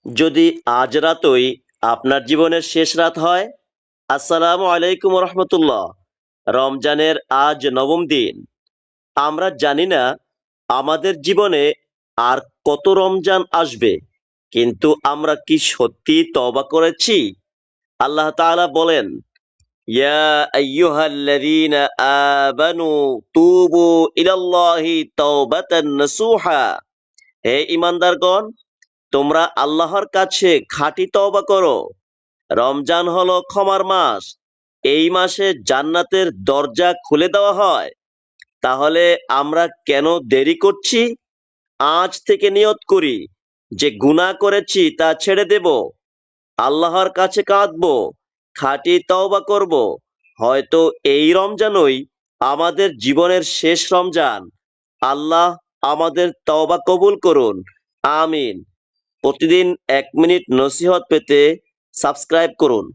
যদি আজ রাতই আপনার জীবনের শেষ রাত হয়। আসসালামু আলাইকুম রহমতুল্লাহ। রমজানের আজ নবম দিন। আমরা জানি না আমাদের জীবনে আর কত রমজান আসবে, কিন্তু আমরা কি সত্যি তওবা করেছি? আল্লাহ তাআলা বলেন, ইয়া আইয়ুহাল্লাযীনা আমানু তুবু ইলাল্লাহি তাওবাতান নাসুহা। হে ঈমানদারগণ, তোমরা আল্লাহর কাছে খাঁটি তওবা করো। রমজান হলো ক্ষমার মাস। এই মাসে জান্নাতের দরজা খুলে দেওয়া হয়। তাহলে আমরা কেন দেরি করছি? আজ থেকে নিয়ত করি যে গুনাহ করেছি তা ছেড়ে দেব, আল্লাহর কাছে কাঁদবো, খাঁটি তওবা করব। হয়তো এই রমজানই আমাদের জীবনের শেষ রমজান। আল্লাহ আমাদের তওবা কবুল করুন। আমিন। প্রতিদিন 1 মিনিট নসিহত পেতে সাবস্ক্রাইব করুন।